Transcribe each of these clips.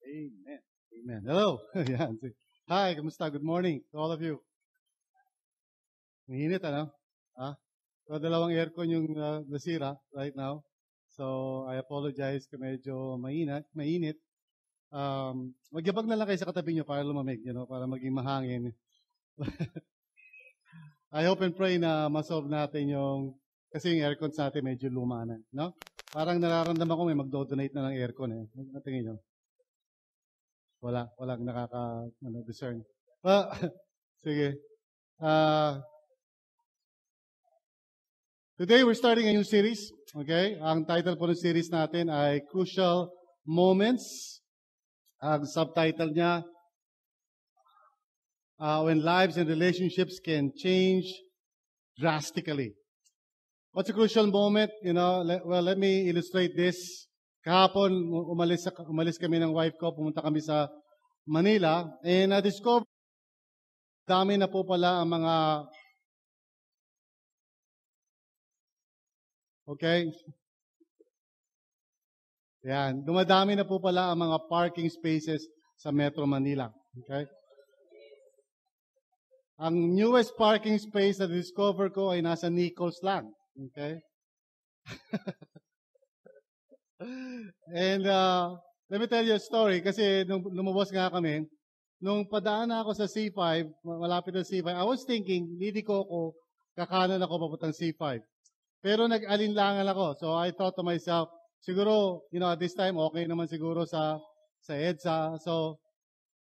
Amen. Amen. Hello. Yan. Hi, kamusta? Good morning to all of you. Mainit, ano? So, dalawang aircon yung nasira right now. So, I apologize kung medyo mainit. Magyabag na lang kayo sa katabi nyo para lumamig, para maging mahangin. I hope and pray na masolve natin kasi yung aircon sa atin medyo luma na, no? Parang nararamdaman ko may magdo-donate na ng aircon eh. Tingin nyo? Walang discern. Sige. Today we're starting a new series. Okay? Ang title po ng series natin ay Crucial Moments. Ang subtitle niya, When Lives and Relationships Can Change Drastically. What's a crucial moment? Let me illustrate this. Kahapon, umalis kami ng wife ko, pumunta kami sa Manila, and na-discover, dami na po pala ang mga, okay? Yan, dumadami na po pala ang mga parking spaces sa Metro Manila. Okay? Ang newest parking space na discover ko ay nasa Nichols lang. Okay? And let me tell you a story kasi nung lumabas nga kami, nung padaan na ako sa C5, malapit na C5, I was thinking, Lidiko ko, kakanan ako papuntang C5. Pero nag-alinlangan ako. So I thought to myself, siguro, at this time, okay naman siguro sa EDSA. So,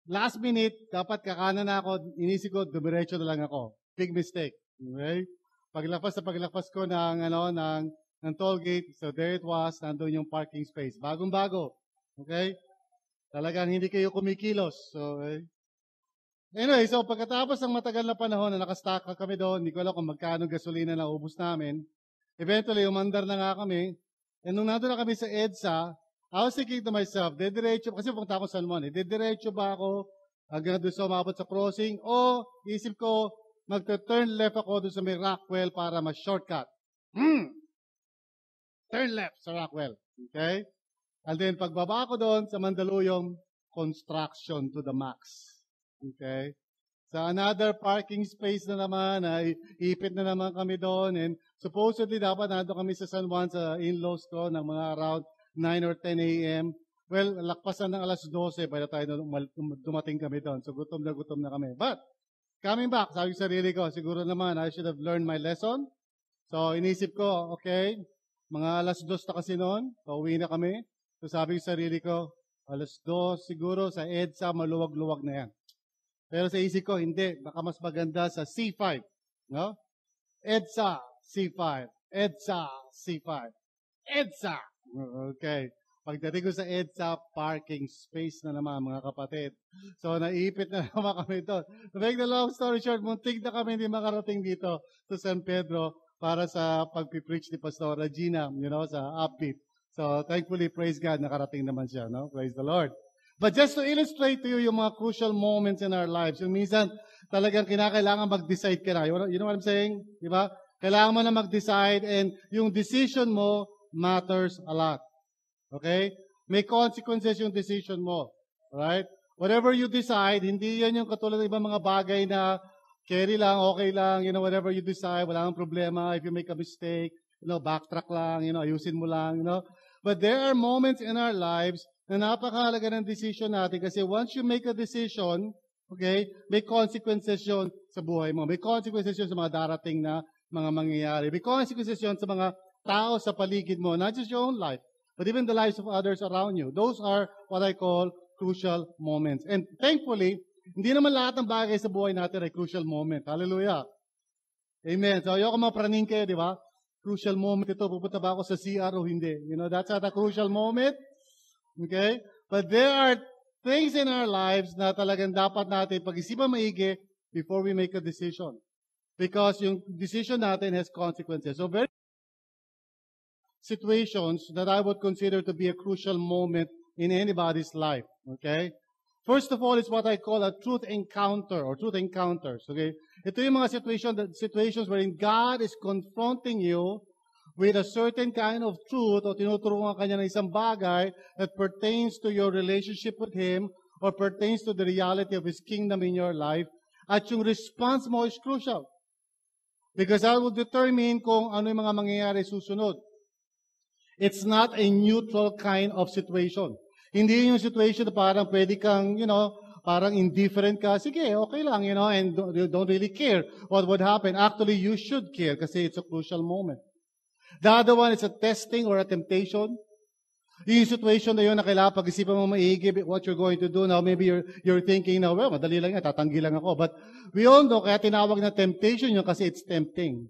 last minute, dapat kakanan na ako, inisip ko, dumiretso na lang ako. Big mistake. Okay? Paglagpas ko ng toll gate, so there it was, nandun yung parking space. Bagong-bago. Okay? Talagang hindi kayo kumikilos. So, anyway, so pagkatapos ng matagal na panahon na nakastock kami doon, hindi ko alam kung magkano gasolina na ubus namin. Eventually, umandar na nga kami. And nung nandun na kami sa EDSA, I was thinking to myself, kasi pumunta ako sa San Juan, dediretso ba ako hanggang doon sa umabot sa crossing? O isip ko, magta-turn left ako doon sa may Rockwell para ma-shortcut. Turn left sa Rockwell. Okay? And then, pagbaba ko doon sa Mandaluyong, construction to the max. Okay? Sa another parking space na naman, ay ipit na naman kami doon. And supposedly, dapat nandun kami sa San Juan sa in-laws ko ng mga around 9 or 10 a.m. Well, lakpasan ng alas 12 by the time dumating kami doon. So, gutom na kami. But, coming back, sabi ko sa sarili ko, siguro naman, I should have learned my lesson. So, inisip ko, okay, mga alas 2 na kasi noon, pauwi na kami. So, sabi ko sa sarili ko, alas 2, siguro sa EDSA, maluwag-luwag na yan. Pero sa isip ko, hindi. Baka mas maganda sa C5. No? EDSA, C5. EDSA, C5. EDSA! Okay. Pagdating ko sa EDSA, parking space na naman, mga kapatid. So, naipit na naman kami ito. To make the long story short, muntik na kami hindi makarating dito sa San Pedro para sa pagpipreach ni Pastor Regina, sa Upbeat. So, thankfully, praise God, nakarating naman siya, no? Praise the Lord. But just to illustrate to you yung mga crucial moments in our lives, yung minsan talagang kinakailangan mag-decide ka na. You know what I'm saying? Diba? Kailangan mo na mag-decide and yung decision mo matters a lot. Okay? May consequences yung decision mo. Right? Whatever you decide, hindi yan yung katulad ng ibang mga bagay na carry lang, okay lang, whatever you decide, wala kang problema. If you make a mistake, backtrack lang, ayusin mo lang, But there are moments in our lives na napakahalaga ng decision natin kasi once you make a decision, okay, may consequences yun sa buhay mo. May consequences yun sa mga darating na mga mangyayari. May consequences yun sa mga tao sa paligid mo, not just your own life, but even the lives of others around you. Those are what I call crucial moments. And thankfully, hindi naman lahat ng bagay sa buhay natin ay crucial moment. Hallelujah. Amen. So, ayoko mapraning kayo, di ba? Crucial moment ito. Pupunta ba ako sa CR o hindi? That's not a crucial moment. Okay? But there are things in our lives na talagang dapat natin pag-isipan maigi before we make a decision. Because yung decision natin has consequences. So, very situations that I would consider to be a crucial moment in anybody's life. Okay? First of all, is what I call a truth encounter or truth encounters. Okay? Ito yung mga situations wherein God is confronting you with a certain kind of truth o tinuturuan ka niya ng isang bagay that pertains to your relationship with Him or pertains to the reality of His kingdom in your life, at yung response mo is crucial. Because that will determine kung ano yung mga mangyayari susunod. It's not a neutral kind of situation. Hindi yung situation na parang pwede kang, parang indifferent ka. Sige, okay lang, and you don't really care what would happen. Actually, you should care kasi it's a crucial moment. The other one is a testing or a temptation. Yung situation na yun na kailangan pag-isipan mo maigi what you're going to do. Now, maybe you're thinking now, well, madali lang yan, tatanggi lang ako. But we all know, kaya tinawag na temptation yun kasi it's tempting.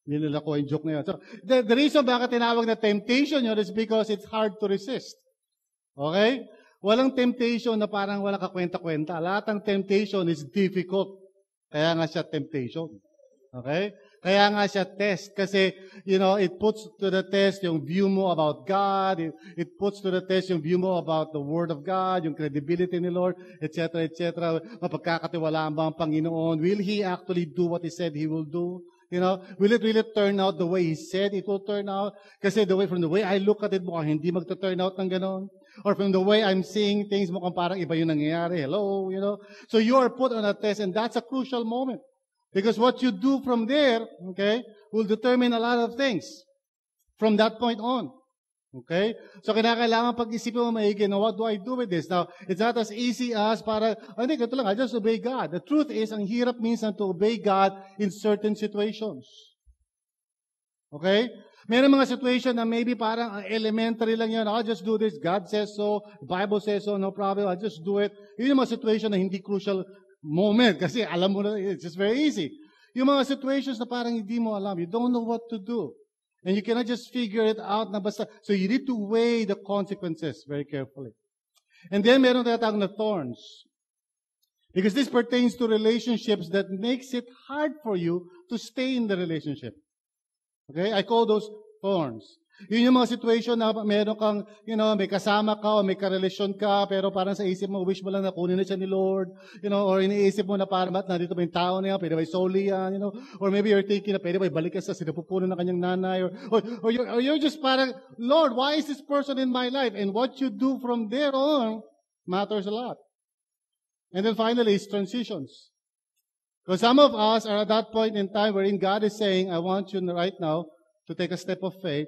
Nilala ko yung joke na yun. So, the reason bakit tinawag na temptation yun is because it's hard to resist. Okay? Walang temptation na parang walang kakwenta-kwenta. Lahat ng temptation is difficult. Kaya nga siya temptation. Okay? Kaya nga siya test. Kasi, it puts to the test yung view mo about God. It puts to the test yung view mo about the Word of God, yung credibility ni Lord, etc., etc. Mapagkakatiwalaan ba ang Panginoon? Will He actually do what He said He will do? Will it really turn out the way He said it will turn out? Kasi from the way I look at it, mukhang hindi magta-turn out ng ganon. Or from the way I'm seeing things, mukhang parang iba yung nangyayari. Hello, So you are put on a test, and that's a crucial moment. Because what you do from there, okay, will determine a lot of things from that point on. Okay? So, kailangan pag-isipin mo maigi, what do I do with this? Now, it's not as easy as hindi, ganito lang, I just obey God. The truth is, ang hirap minsan to obey God in certain situations. Okay? Meron mga situation na maybe parang elementary lang yan. I'll just do this. God says so. The Bible says so. No problem. I'll just do it. Yun yung mga situation na hindi crucial moment. Kasi alam mo na, it's just very easy. Yung mga situations na parang hindi mo alam. You don't know what to do. And you cannot just figure it out na basta. So you need to weigh the consequences very carefully. And then meron tinatawag na thorns. Because this pertains to relationships that makes it hard for you to stay in the relationship. Okay? I call those thorns. Yun yung mga situation na meron kang, may kasama ka o may karelasyon ka, pero parang sa isip mo, wish mo lang na kunin na siya ni Lord, or iniisip mo na parang, nandito ba yung tao na yan, pwede ba isoli yan, or maybe you're thinking na pwede ba ibalik ka sa sinapupuno ng kanyang nanay, or you're just parang, Lord, why is this person in my life? And what you do from there on matters a lot. And then finally, is transitions. So some of us are at that point in time wherein God is saying, I want you right now to take a step of faith.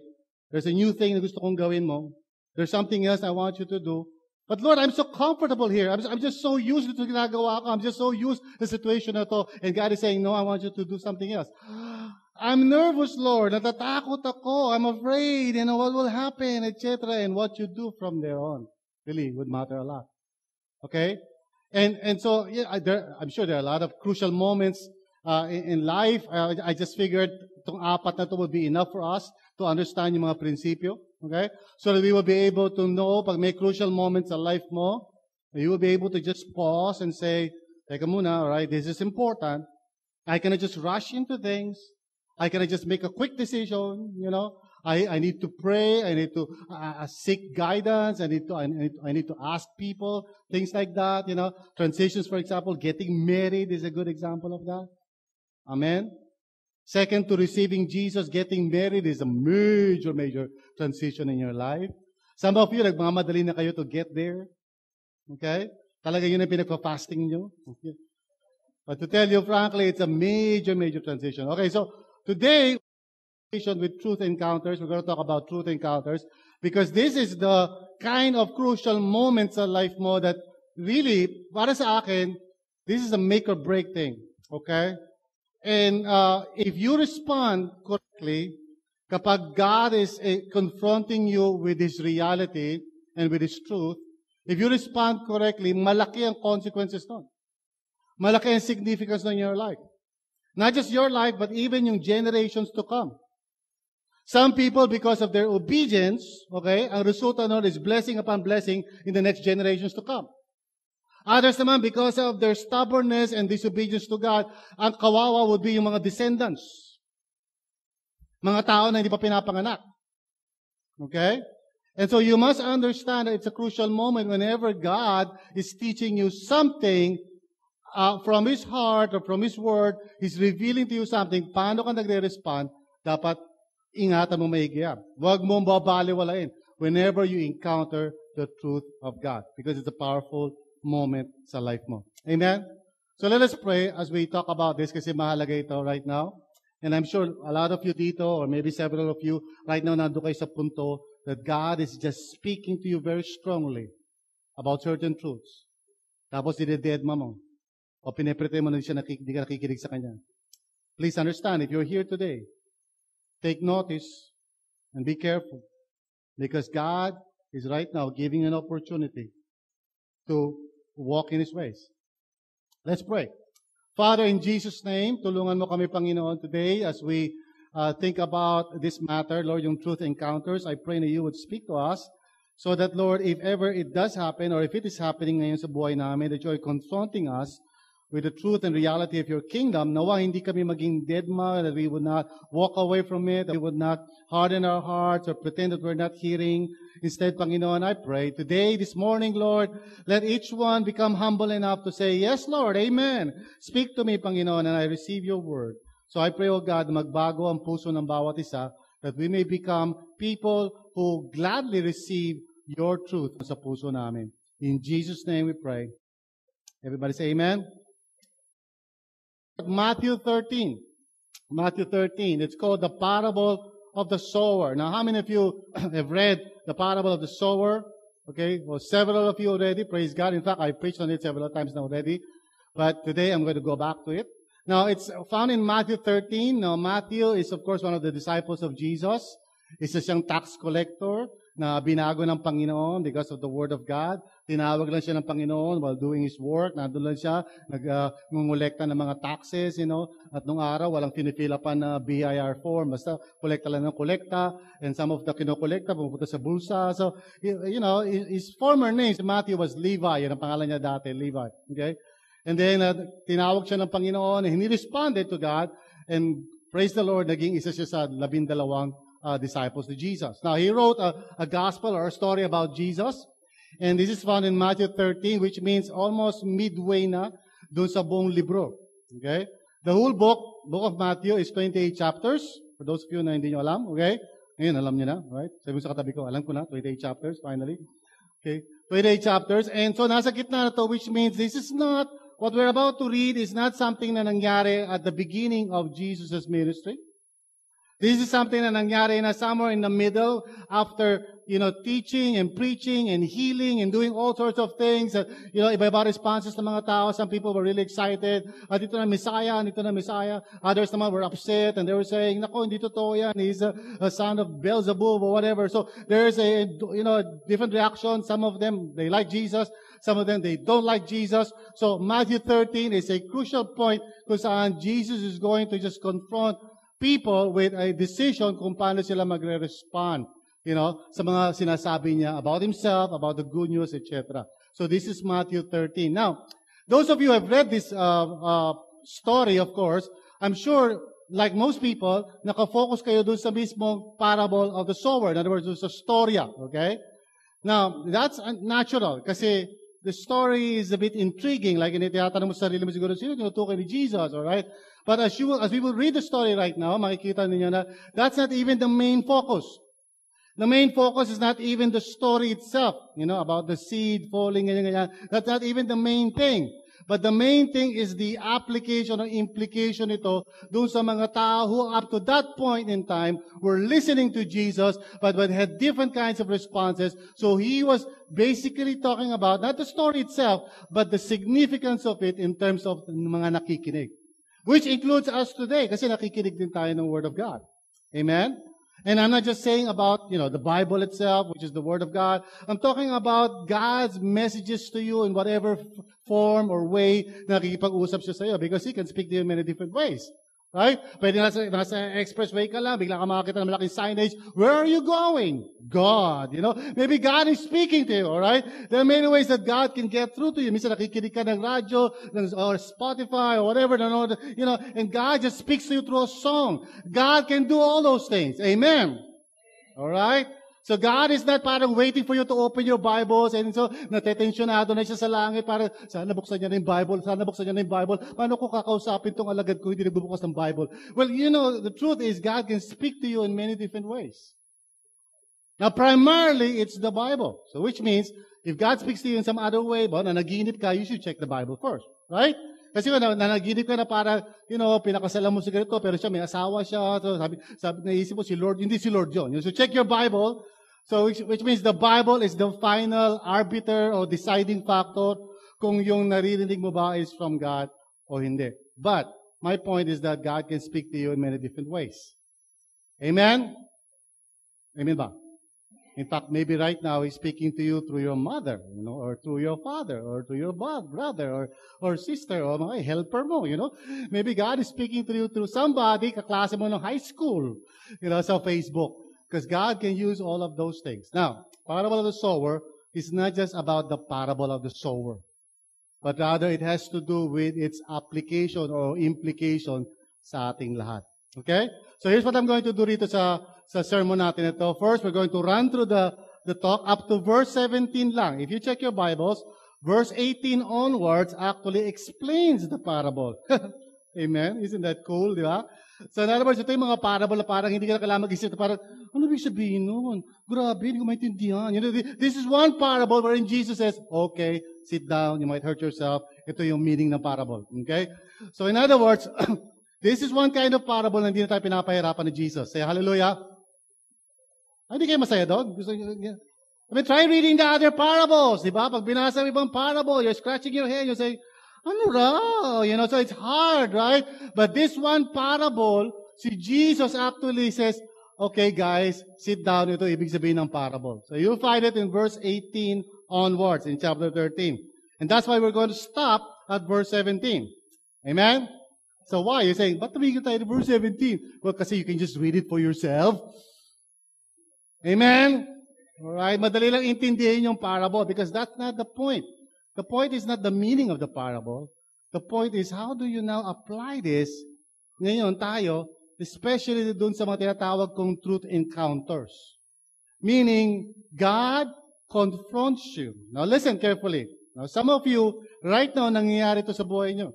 There's a new thing na gusto kong gawin mo. There's something else I want you to do. But Lord, I'm so comfortable here. I'm just so used to ginagawa ko. I'm just so used to the situation na to. And God is saying, no, I want you to do something else. I'm nervous, Lord. Natatakot ako. I'm afraid. What will happen, etc. And what you do from there on really would matter a lot. Okay? And so, I'm sure there are a lot of crucial moments in life. I just figured itong apat na to would be enough for us to understand yung mga prinsipyo. Okay? So that we will be able to know pag may crucial moments sa life mo, you will be able to just pause and say, teka muna, alright, this is important. I cannot just rush into things. I cannot just make a quick decision, I need to pray. I need to seek guidance. I need to ask people, things like that, Transitions, for example, getting married is a good example of that. Amen? Second, to receiving Jesus, getting married is a major, major transition in your life. Some of you, nagmamadali na kayo to get there. Okay? Talaga yun ang pinagpa-fasting nyo. Okay. But to tell you frankly, it's a major, major transition. Okay, so today, with truth encounters, we're going to talk about truth encounters because this is the kind of crucial moments in life mo that really, para sa akin, this is a make or break thing. Okay? And if you respond correctly, kapag God is confronting you with His reality and with His truth, if you respond correctly, malaki ang consequences nun. Malaki ang significance in your life. Not just your life, but even yung generations to come. Some people, because of their obedience, okay, ang resulta nun is blessing upon blessing in the next generations to come. Others naman, because of their stubbornness and disobedience to God, ang kawawa would be yung mga descendants. Mga tao na hindi pa pinapanganak. Okay? And so you must understand that it's a crucial moment whenever God is teaching you something from His heart or from His word, He's revealing to you something. Paano ka nagre-respond? Dapat ingatan mo maigi yan. Huwag mong babaliwalain whenever you encounter the truth of God, because it's a powerful moment sa life mo. Amen? So let us pray as we talk about this kasi mahalaga ito right now. And I'm sure a lot of you dito, or maybe several of you, right now nandun kayo sa punto that God is just speaking to you very strongly about certain truths. Tapos dinededma mo. O pinipretend mo na hindi ka nakikinig sa Kanya. Please understand, if you're here today, take notice and be careful. Because God is right now giving you an opportunity to walk in His ways. Let's pray. Father, in Jesus' name, tulungan mo kami, Panginoon, today as we think about this matter, Lord, yung truth encounters. I pray that you would speak to us so that, Lord, if ever it does happen or if it is happening ngayon sa buhay namin, that you are confronting us with the truth and reality of your kingdom, nawa hindi kami maging deadma, that we would not walk away from it, that we would not harden our hearts or pretend that we're not hearing. Instead, Panginoon, I pray today, this morning, Lord, let each one become humble enough to say, yes, Lord, amen. Speak to me, Panginoon, and I receive your word. So I pray, O God, magbago ang puso ng bawat isa, that we may become people who gladly receive your truth sa puso namin. In Jesus' name we pray. Everybody say amen. Matthew 13. Matthew 13. It's called the parable of the sower. Now, how many of you have read the parable of the sower? Okay, well, several of you already, praise God. In fact, I preached on it several times now already. But today, I'm going to go back to it. Now, it's found in Matthew 13. Now, Matthew is, of course, one of the disciples of Jesus. Isa siyang tax collector na binago ng Panginoon because of the Word of God. Tinawag lang siya ng Panginoon while doing His work. Nandun lang siya, nangungulekta ng mga taxes, At nung araw, walang pinipilapan na BIR form. Basta, kolekta lang ng kolekta. And some of the kinokolekta, pumunta sa bulsa. So, his former name, Matthew, was Levi. Yan ang pangalan niya dati, Levi. Okay? And then, tinawag siya ng Panginoon, and he responded to God. And praise the Lord, naging isa siya sa 12 disciples to Jesus. Now, he wrote a gospel or a story about Jesus. And this is found in Matthew 13, which means almost midway na dun sa buong libro. Okay? The whole book of Matthew is 28 chapters. For those of you na hindi nyo alam, okay? Ngayon, alam nyo na, right? Sabi mo sa katabi ko, alam ko na, 28 chapters, finally. Okay? 28 chapters. And so, nasa gitna na to, which means this is not, what we're about to read is not something na nangyari at the beginning of Jesus' ministry. This is something na nangyari na somewhere in the middle after, teaching and preaching and healing and doing all sorts of things. Iba-iba responses ng mga tao. Some people were really excited. Dito na Messiah, dito na Messiah. Others naman were upset and they were saying, nako, hindi totoo yan. He's a son of Beelzebub or whatever. So there's a different reaction. Some of them, they like Jesus. Some of them, they don't like Jesus. So Matthew 13 is a crucial point kung saan Jesus is going to just confront people with a decision kung paano sila magre-respond, sa mga sinasabi niya about himself, about the good news, etc. So this is Matthew 13. Now, those of you who have read this story, of course, I'm sure, like most people, nakafocus kayo dun sa mismong parable of the sower. In other words, dun sa storya, okay? Now, that's natural kasi the story is a bit intriguing. Like, tinatanong mo sa sarili mo siguro, sino tinutukoy ni Jesus, alright? But as we will read the story right now, makikita ninyo na that's not even the main focus. The main focus is not even the story itself, about the seed falling, ganyan. That's not even the main thing. But the main thing is the application or implication ito dun sa mga tao who up to that point in time were listening to Jesus but had different kinds of responses. So he was basically talking about not the story itself but the significance of it in terms of mga nakikinig. Which includes us today kasi nakikinig din tayo ng Word of God. Amen? And I'm not just saying about, the Bible itself, which is the Word of God. I'm talking about God's messages to you in whatever form or way na nakikipag-usap siya sa iyo because He can speak to you in many different ways. Right? Pwede nasa expressway ka lang, bigla ka makakita ng malaking signage. Where are you going? God. Maybe God is speaking to you, alright? There are many ways that God can get through to you. Minsan nakikinig ka ng radyo, or Spotify, or whatever, and God just speaks to you through a song. God can do all those things. Amen. Alright? So God is not parang waiting for you to open your Bibles and so natetensyonado na siya sa langit para sana buksan niya na yung Bible, sana buksan niya na yung Bible. Paano ko kakausapin tong alagad ko hindi nagbubukas ng Bible? Well, the truth is God can speak to you in many different ways. Now, primarily, it's the Bible. So which means, if God speaks to you in some other way, na naginip ka, you should check the Bible first. Right? Kasi nanaginip ka na para, pinakasalan mo si ganito, pero siya may asawa siya. So sabi naisip mo si Lord, hindi si Lord yun. So check your Bible. So which means the Bible is the final arbiter or deciding factor kung yung naririnig mo ba is from God o hindi. But my point is that God can speak to you in many different ways. Amen? Amen ba? In fact, maybe right now He's speaking to you through your mother, or through your father, or through your brother, or sister, or mga helper mo, Maybe God is speaking to you through somebody, kaklase mo ng high school, sa Facebook. Because God can use all of those things. Now, parable of the sower is not just about the parable of the sower, but rather it has to do with its application or implication sa ating lahat. Okay? So here's what I'm going to do rito sa sermon natin ito. First, we're going to run through the talk up to verse 17 lang. If you check your Bibles, verse 18 onwards actually explains the parable. Amen? Isn't that cool, di ba? So in other words, ito yung mga parable na parang hindi ka na kailangan mag-isip na parang, ano ibig sabihin nun? Grabe, hindi ko maintindihan. This is one parable wherein Jesus says, okay, sit down, you might hurt yourself. Ito yung meaning ng parable. Okay? So in other words, this is one kind of parable na hindi na tayo pinapahirapan ni Jesus. Say hallelujah. Hindi kayo masaya doon? Try reading the other parables. Di ba? Pag binasa mo ibang parable, you're scratching your head, you say, ano raw? So it's hard, right? But this one parable, si Jesus actually says, okay guys, sit down. Ito ibig sabihin ng parable. So you'll find it in verse 18 onwards in chapter 13. And that's why we're going to stop at verse 17. Amen? So why? You're saying, ba't tumigil tayo to verse 17? Well, kasi you can just read it for yourself. Amen? Alright, madali lang intindihin yung parable because that's not the point. The point is not the meaning of the parable. The point is, how do you now apply this ngayon tayo, especially dun sa mga tinatawag kong truth encounters. Meaning, God confronts you. Now listen carefully. Now some of you, right now, nangyayari ito sa buhay nyo.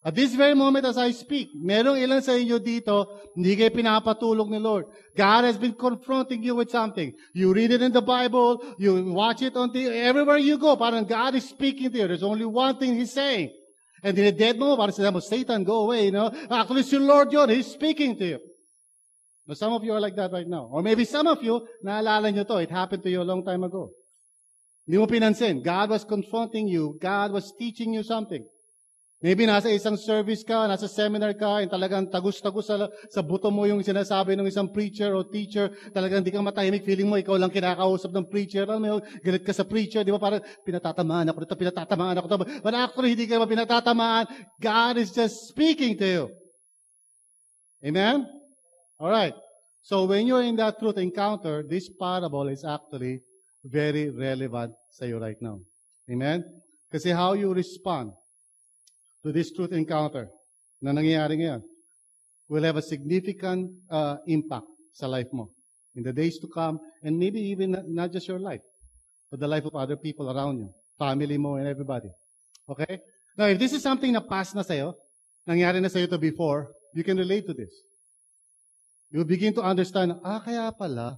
At this very moment as I speak, merong ilan sa inyo dito, hindi kayo pinapatulog ni Lord. God has been confronting you with something. You read it in the Bible, you watch it on TV, everywhere you go, parang God is speaking to you. There's only one thing He's saying. And dine-dead mo, parang sinabi mo, Satan, go away, Actually, si Lord yun, He's speaking to you. But some of you are like that right now. Or maybe some of you, naalala nyo to, it happened to you a long time ago. Hindi mo pinansin. God was confronting you. God was teaching you something. Maybe nasa isang service ka, nasa seminar ka, and talagang tagus-tagus sa buto mo yung sinasabi ng isang preacher o teacher, talagang di ka matahimik, feeling mo ikaw lang kinakausap ng preacher, alam mo, galit ka sa preacher, di ba, parang pinatatamaan ako dito. But actually, hindi ka ba pinatatamaan? God is just speaking to you. Amen? Alright. So when you're in that truth encounter, this parable is actually very relevant sa you right now. Amen? Kasi how you respond to this truth encounter na nangyayari ngayon will have a significant impact sa life mo in the days to come, and maybe even not just your life, but the life of other people around you, family mo and everybody. Okay? Now, if this is something na past na sa'yo, nangyari na sa'yo to before, you can relate to this. You begin to understand, kaya pala.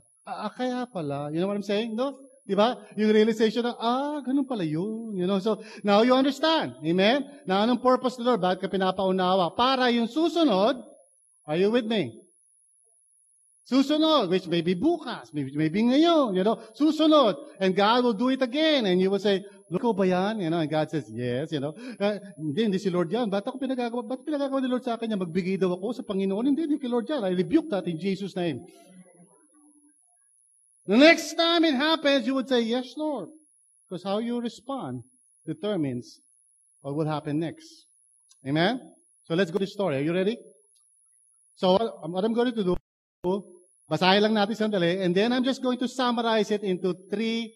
You know what I'm saying? No? Diba? Yung realization na, ganun pala yun. So, now you understand. Amen? Na anong purpose ng Lord? Bakit ka pinapaunawa? Para yung susunod, are you with me? Susunod, which may be bukas, maybe ngayon, susunod. And God will do it again. And you will say, look ko ba yan? And God says, yes, hindi si Lord yan. Ba't pinagagawa ni Lord sa akin yan? Magbigay daw ako sa Panginoon? Hindi kay Lord yan. I rebuke that in Jesus' name. The next time it happens, you would say, yes, Lord. Because how you respond determines what will happen next. Amen? So let's go to the story. Are you ready? So what I'm going to do, basahin lang natin sandali, and then I'm just going to summarize it into 3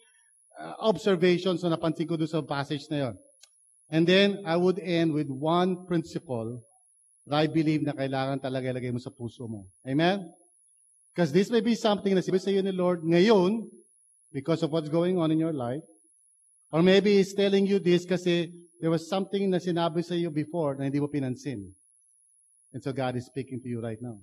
observations na napansin ko doon sa passage na yon. And then I would end with 1 principle that I believe na kailangan talaga ilagay mo sa puso mo. Amen? Because this may be something na sinabi sa iyo ni Lord ngayon because of what's going on in your life. Or maybe He's telling you this kasi there was something na sinabi sa iyo before na hindi mo pinansin. And so God is speaking to you right now.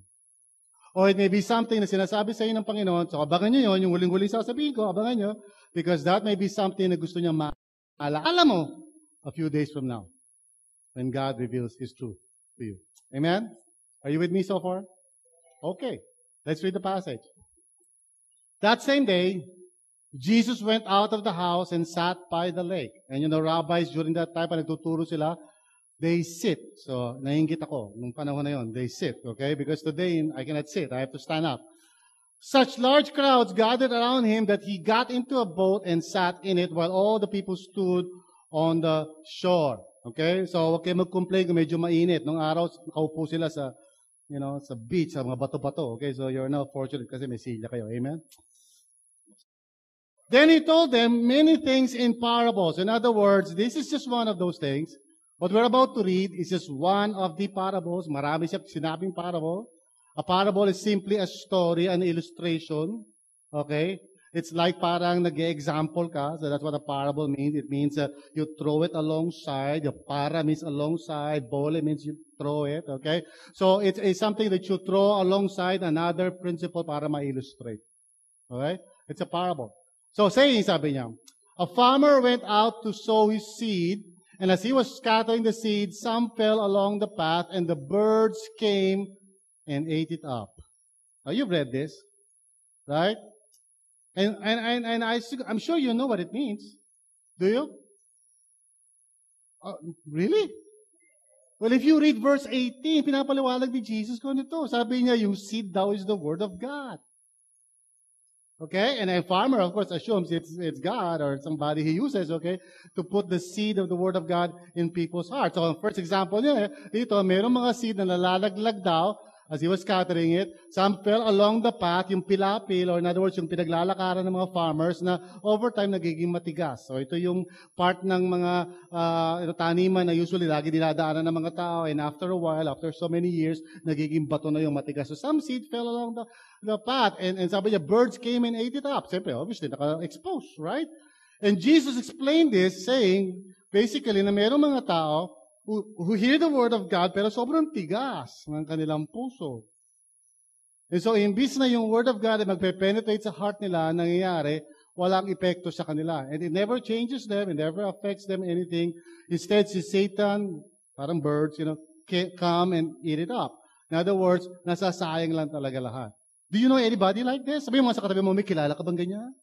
Or it may be something na sinasabi sa iyo ng Panginoon. So abangan nyo yun, yung huling-huling sasabihin ko, abangan nyo. Because that may be something na gusto niya maalala mo a few days from now. When God reveals His truth to you. Amen? Are you with me so far? Okay. Let's read the passage. That same day, Jesus went out of the house and sat by the lake. And rabbis during that time, pag nagtuturo sila, they sit. So, nainggit ako nung panahon na yon. They sit, okay? Because today, I cannot sit. I have to stand up. Such large crowds gathered around Him that He got into a boat and sat in it while all the people stood on the shore. Okay? So, huwag kayo mag-complain kung medyo mainit. Nung araw, nakaupo sila sa sa beach, sa mga bato-bato. Okay, so you're now fortunate kasi may silya kayo. Amen? Then He told them many things in parables. In other words, this is just one of those things. What we're about to read is just one of the parables. Marami siya sinabing parable. A parable is simply a story, an illustration. Okay? It's like parang nag-example ka. So that's what a parable means. It means you throw it alongside. The para means alongside. Bole means you throw it. Okay? So it's something that you throw alongside another principle para ma-illustrate. Okay? It's a parable. So saying, sabi niya, a farmer went out to sow his seed, and as he was scattering the seed, some fell along the path, and the birds came and ate it up. Now, you've read this, right? And I'm sure you know what it means. Do you? Really? Well, if you read verse 18, pinapaliwalag ni Jesus ko nito. Sabi niya, yung seed daw is the Word of God. Okay? And a farmer, of course, assumes it's God or somebody he uses, okay, to put the seed of the Word of God in people's hearts. So, ang first example niya, dito, mayroong mga seed na nalalaglag daw as he was scattering it. Some fell along the path, yung pilapil, or in other words, yung pinaglalakaran ng mga farmers na over time nagiging matigas. So, ito yung part ng mga taniman na usually lagi dinadaanan ng mga tao, and after a while, after so many years, nagiging bato na yung matigas. So, some seed fell along the path, and sabi niya, birds came and ate it up. Siyempre, obviously, naka-expose, right? And Jesus explained this, saying, basically, na mayroong mga tao who hear the Word of God, pero sobrang tigas ng kanilang puso. And so, imbis na yung Word of God ay magpe-penetrate sa heart nila, nangyayari, walang epekto sa kanila. And it never changes them, it never affects them anything. Instead, si Satan, parang birds, come and eat it up. In other words, nasasayang lang talaga lahat. Do you know anybody like this? Sabi mo sa katabi mo, may kilala ka bang ganyan?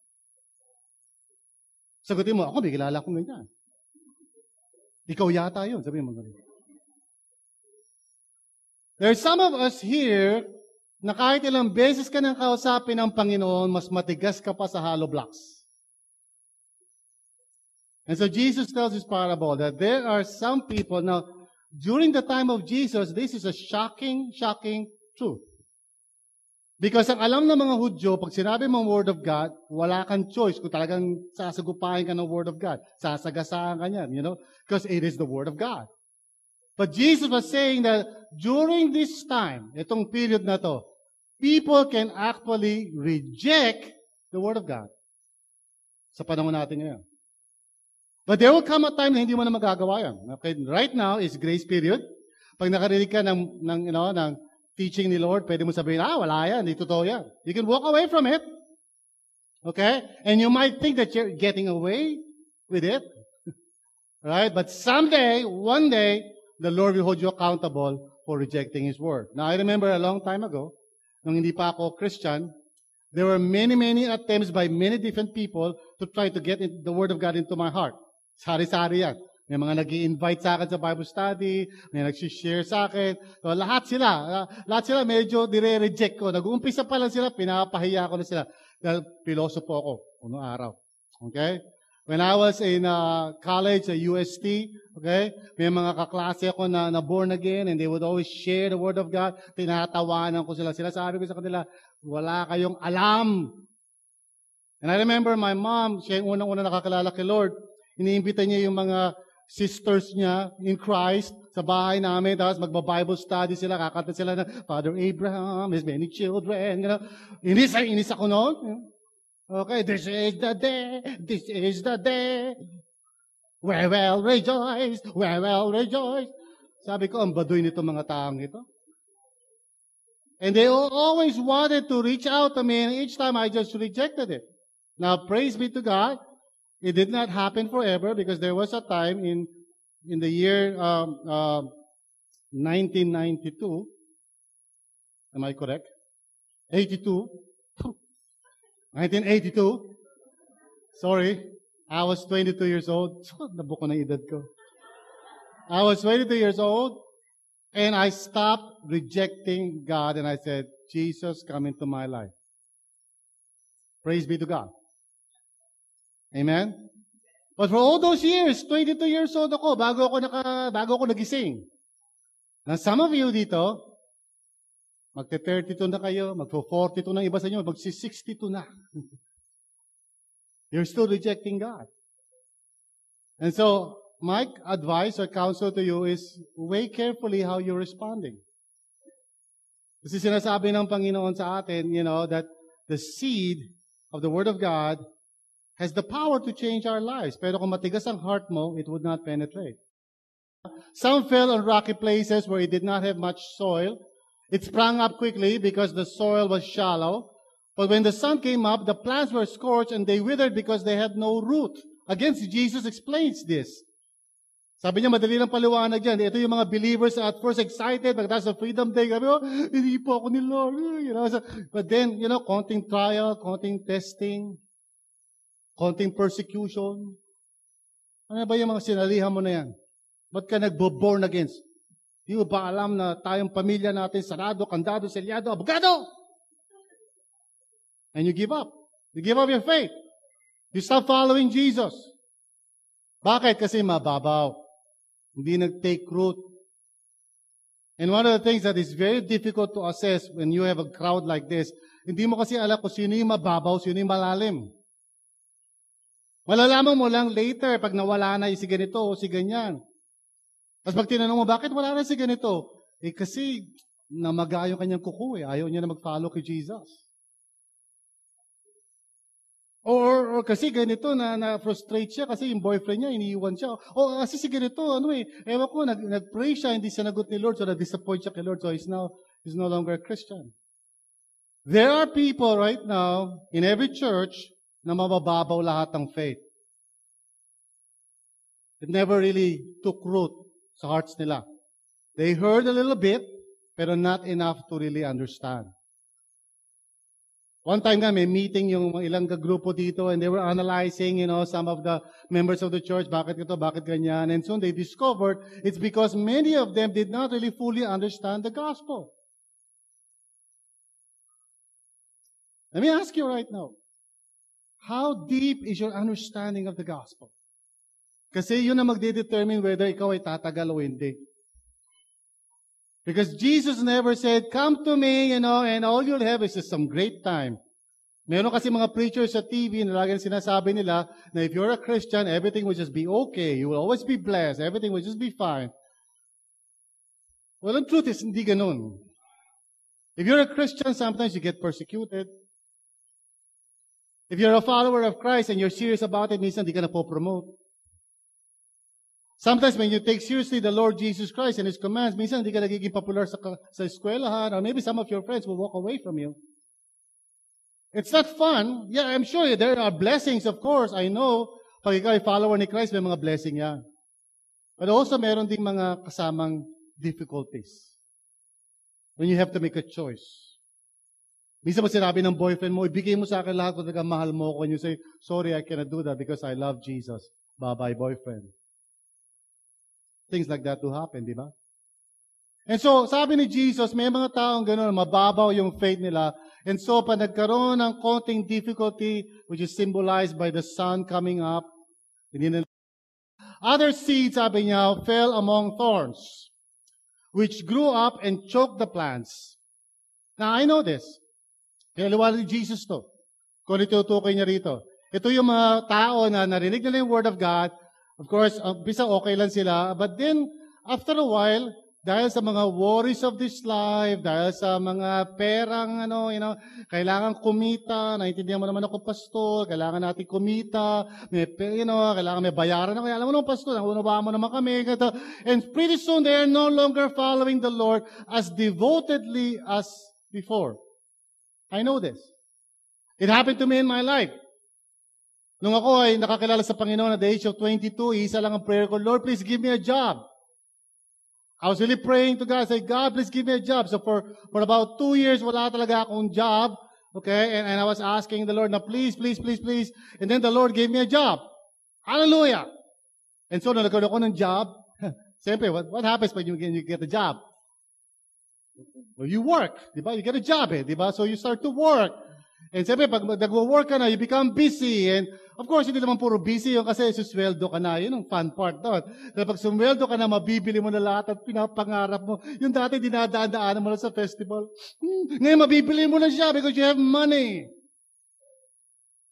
Sagutin mo, ako may kilala akong ganyan. Ikaw yata yun. Sabi mo ganyan. There are some of us here na kahit ilang beses ka nang kausapin ng Panginoon, mas matigas ka pa sa hollow blocks. And so Jesus tells this parable that there are some people, now, during the time of Jesus, this is a shocking truth. Because ang alam ng mga Hudyo, pag sinabi mong Word of God, wala kang choice kung talagang sasagupahin ka ng Word of God. Sasagasaan ka niyan, because it is the Word of God. But Jesus was saying that during this time, itong period na to, people can actually reject the Word of God. Sa panahon natin ngayon. But there will come a time na hindi mo na magagawa yan. Okay? Right now is grace period. Pag nakarinig ka ng teaching ni Lord, pwede mo sabihin, wala yan, hindi totoo yan. You can walk away from it. Okay? And you might think that you're getting away with it. Right? But someday, one day, the Lord will hold you accountable for rejecting His Word. Now, I remember a long time ago, nung hindi pa ako Christian, there were many attempts by many different people to try to get the Word of God into my heart. Sari-sari yan. May mga nag-i-invite sa akin sa Bible study, may nag-share sa akin. So, lahat sila medyo dire-reject ko. Nag-uumpisa pa lang sila, pinapahiya ko na sila. Dahil pilosopo ako, unong araw. Okay? When I was in college at UST, okay, may mga kaklase ako na born again, and they would always share the Word of God. Tinatawanan ko sila. Sabi ko sa kanila, wala kayong alam. And I remember my mom, siya yung unang-una nakakilala kay Lord. Iniimbita niya yung mga sisters niya in Christ. sa bahay namin, tapos magba-Bible study sila, kakanta sila ng Father Abraham, his many children, you know. Inis ako noon. Okay, this is the day, we will rejoice. Sabi ko, ang baduy nito mga taong ito. And they always wanted to reach out to me, and each time I just rejected it. Now, praise be to God, it did not happen forever because there was a time in the year 1992. Am I correct? 82. 1982. Sorry, I was 22 years old. Nabuko na edad ko. I was 22 years old, and I stopped rejecting God, and I said, Jesus, come into my life. Praise be to God. Amen? But for all those years, 22 years old ako, bago ako nagising. Now, some of you dito, magte-32 na kayo, magpo-42 na iba sa inyo, magsi-62 na. You're still rejecting God. And so, my advice or counsel to you is, weigh carefully how you're responding. Kasi sinasabi ng Panginoon sa atin, you know, that the seed of the Word of God has the power to change our lives. Pero kung matigas ang heart mo, it would not penetrate. Some fell on rocky places where it did not have much soil. It sprang up quickly because the soil was shallow. But when the sun came up, the plants were scorched and they withered because they had no root. Again, Jesus explains this. Sabi niya, madali lang paliwanag dyan. Ito yung mga believers at first excited, pagkatapos sa Freedom Day, sabi, hindi po ako ni Lord. You know, so, but then, you know, konting trial, konting testing, konting persecution. Ano ba yung mga sinalihan mo na yan? Ba't ka nagbo-born against? Di mo ba alam na tayong pamilya natin, sarado, kandado, selyado, abogado? And you give up. You give up your faith. You stop following Jesus. Bakit? Kasi mababaw. Hindi nag-take root. And one of the things that is very difficult to assess when you have a crowd like this, hindi mo kasi alam kung sino yung mababaw, sino yung malalim. Malalaman mo lang later pag nawala na yung si ganito o si ganyan. Tapos pag tinanong mo, bakit wala na si ganito? Eh kasi namaga yung kanyang kuko eh. Ayaw niya na mag-follow kay Jesus. Or kasi ganito na-frustrate siya kasi yung boyfriend niya, iniiwan siya. O kasi si ganito, ewan ko, nag-pray siya, hindi sinagot ni Lord, so na-disappoint siya kay Lord, so he's no longer a Christian. There are people right now in every church na mabababaw lahat ng faith. It never really took root sa hearts nila. They heard a little bit, pero not enough to really understand. One time nga, may meeting yung ilang grupo dito and they were analyzing, some of the members of the church, bakit ito, bakit ganyan. And soon they discovered it's because many of them did not really fully understand the gospel. Let me ask you right now, how deep is your understanding of the gospel? Kasi yun na magdedetermine whether ikaw ay tatagal o hindi. Because Jesus never said, come to me, and all you'll have is just some great time. Meron kasi mga preachers sa TV na laging sinasabi nila na if you're a Christian, everything will just be okay. You will always be blessed. Everything will just be fine. Well, the truth is, hindi ganun. If you're a Christian, sometimes you get persecuted. If you're a follower of Christ and you're serious about it, minsan hindi ka na po-promote. Sometimes when you take seriously the Lord Jesus Christ and His commands, minsan hindi ka nagiging popular sa eskwelahan, or maybe some of your friends will walk away from you. It's not fun. Yeah, I'm sure there are blessings, of course. I know, pag ikaw ay follower ni Christ, may mga blessing yan. But also, meron ding mga kasamang difficulties. When you have to make a choice. Minsan mo sinabi ng boyfriend mo, ibigay mo sa akin lahat kung mahal mo ko, and you say, sorry, I cannot do that because I love Jesus. Bye-bye, boyfriend. Things like that do happen, di ba? And so, sabi ni Jesus, may mga taong gano'n, mababaw yung faith nila. And so, pag nagkaroon ng konting difficulty, which is symbolized by the sun coming up, other seeds, sabi niya, fell among thorns, which grew up and choked the plants. Now, I know this. Kaya liwanag ni Jesus to. Kung itutukoy niya rito. Ito yung mga tao na narinig nila yung Word of God. Of course, bisa okay lang sila. But then, after a while, dahil sa mga worries of this life, dahil sa mga perang, kailangan kumita, naintindihan mo naman ako, pastor, kailangan natin kumita, kailangan may bayaran ako. Alam mo naman, pastor, naunawaan mo naman kami. And pretty soon, they are no longer following the Lord as devotedly as before. I know this. It happened to me in my life. Nung ako ay nakakilala sa Panginoon at the age of 22, isa lang ang prayer ko, Lord, please give me a job. I was really praying to God, say, God, please give me a job. So for about 2 years, wala talaga akong job. Okay? And I was asking the Lord, na please, please, please, please. And then the Lord gave me a job. Hallelujah! And so, nung nagkaroon ako ng job, siyempre, what happens when you get a job? Well, you work. Diba? You get a job, diba? So you start to work. And siyempre, pag nag-work ka na, you become busy. And of course, hindi naman puro busy yun kasi susweldo ka na. Yun ang fun part doon. Dahil pag sumweldo ka na, mabibili mo na lahat at pinapangarap mo. Yung dati dinadaan-daanan mo na sa festival. Ngayon, mabibili mo na siya because you have money.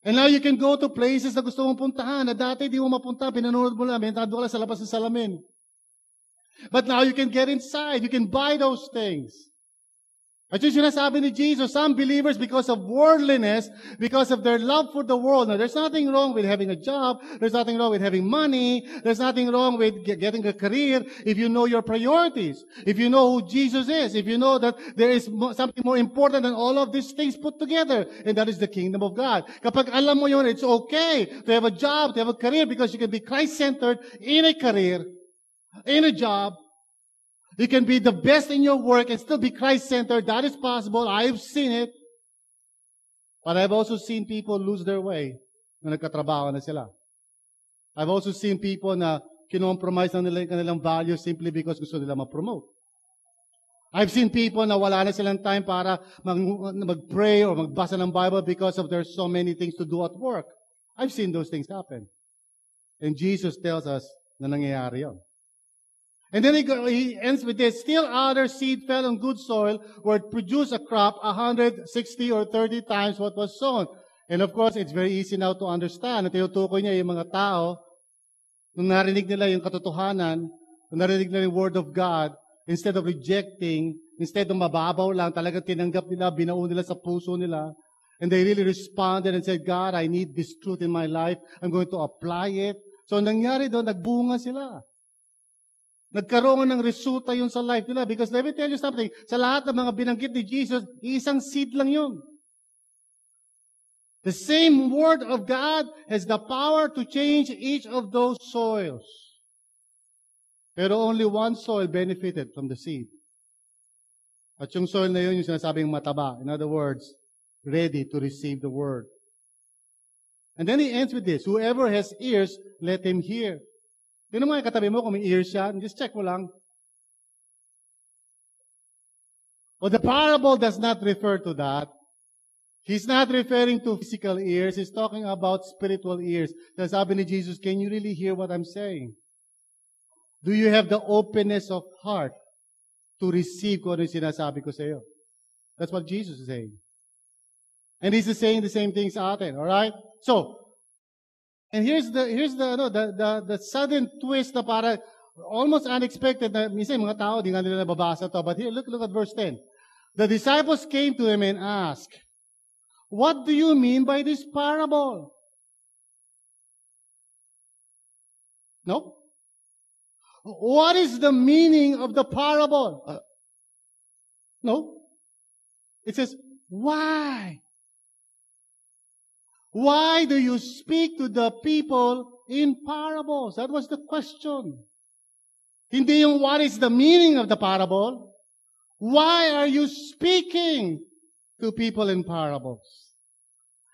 And now you can go to places na gusto mong puntahan na dati di mo mapunta, pinanood mo lang, nandun ka lang sa labas ng salamin. But now you can get inside. You can buy those things. At yung sinasabi ni Jesus, some believers, because of worldliness, because of their love for the world, now there's nothing wrong with having a job, there's nothing wrong with having money, there's nothing wrong with getting a career, if you know your priorities, if you know who Jesus is, if you know that there is something more important than all of these things put together, and that is the kingdom of God. Kapag alam mo yun, it's okay to have a job, to have a career, because you can be Christ-centered in a career, in a job. You can be the best in your work and still be Christ-centered. That is possible. I've seen it. But I've also seen people lose their way na nagkatrabaho na sila. I've also seen people na kinompromise na nila yung kanilang values simply because gusto nila ma-promote. I've seen people na wala na silang time para mag-pray or magbasa ng Bible because of there's so many things to do at work. I've seen those things happen. And Jesus tells us na nangyayari yun. And then he ends with this, still other seed fell on good soil where it produced a crop 160 or 30 times what was sown. And of course, it's very easy now to understand. At tinutukoy niya yung mga tao, nung narinig nila yung katotohanan, nung narinig nila yung Word of God, instead of rejecting, instead of mababaw lang, talagang tinanggap nila, binuo nila sa puso nila, and they really responded and said, God, I need this truth in my life. I'm going to apply it. So nangyari doon, nagbunga sila. Nagkaroon ng resulta yun sa life nila. Because let me tell you something, sa lahat ng mga binanggit ni Jesus, isang seed lang yun. The same Word of God has the power to change each of those soils. Pero only one soil benefited from the seed. At yung soil na yun, yung sinasabing mataba. In other words, ready to receive the Word. And then he ends with this, whoever has ears, let him hear. Tignan mo yung katabi mo kung may ears siya. Just check mo lang. Well, the parable does not refer to that. He's not referring to physical ears. He's talking about spiritual ears. Sabi ni Jesus, can you really hear what I'm saying? Do you have the openness of heart to receive kung ano yung sinasabi ko sa iyo? That's what Jesus is saying. And He's saying the same thing sa atin. Alright? So, and here's the sudden twist na para almost unexpected na minsan mga tao di nga nila nababasa to. But here, look at verse 10. The disciples came to Him and asked, what do you mean by this parable? No? What is the meaning of the parable? No? It says, why? Why do you speak to the people in parables? That was the question. Hindi yung what is the meaning of the parable? Why are you speaking to people in parables?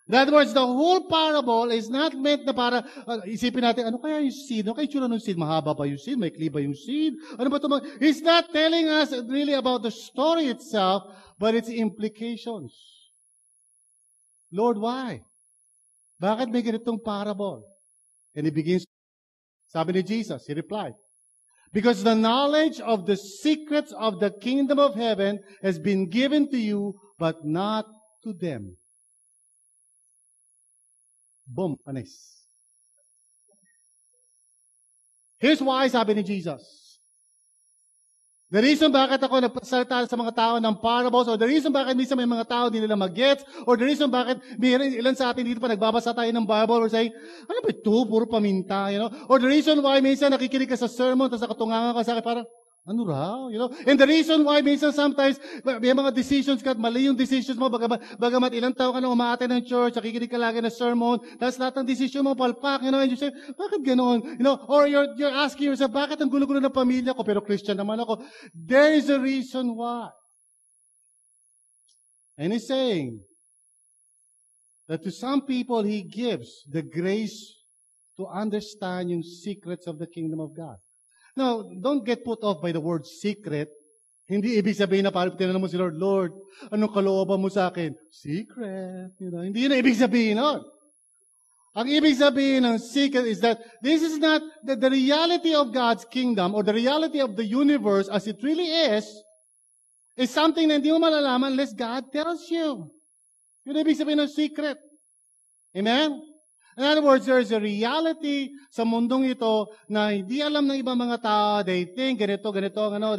In other words, the whole parable is not meant na para, isipin natin, ano kaya yung seed? Ano kaya yung tsura ng seed? Mahaba ba yung seed? May ba yung seed? Ano ba ito? He's not telling us really about the story itself, but its implications. Lord, why? Bakit may ganitong parable? And he begins, sabi ni Jesus, he replied, because the knowledge of the secrets of the kingdom of heaven has been given to you, but not to them. Boom, panis. Here's why, sabi ni Jesus. The reason bakit ako nagpasalita sa mga tao ng parables, or the reason bakit minsan may mga tao hindi nila mag-gets, or the reason bakit ilan sa atin dito pa nagbabasa tayo ng Bible, or say, ano ba ito? Puro paminta, Or the reason why minsan nakikinig ka sa sermon, tapos nakatungangan ka sa akin, parang, ano raw? And the reason why minsan sometimes may mga decisions ka at mali yung decisions mo, bagamat ilang taon ka na umaattend ng church, nakikinig ka lagi ng sermon, tapos lahat ng decision mo palpak, and you say, bakit ganoon? Or you're asking yourself, bakit ang gulo-gulo ng pamilya ko, pero Christian naman ako? There is a reason why. And he's saying that to some people, he gives the grace to understand yung secrets of the kingdom of God. Now, don't get put off by the word secret. Hindi ibig sabihin na parang tinanong mo si Lord, Lord, anong kalooban mo sa akin? Secret. Hindi yun ang ibig sabihin nun. Ang ibig sabihin ng secret is that this is not the reality of God's kingdom or the reality of the universe as it really is something na hindi mo malalaman unless God tells you. Yun ang ibig sabihin ng secret. Amen? In other words, there is a reality sa mundong ito na hindi alam ng ibang mga tao. They think ganito,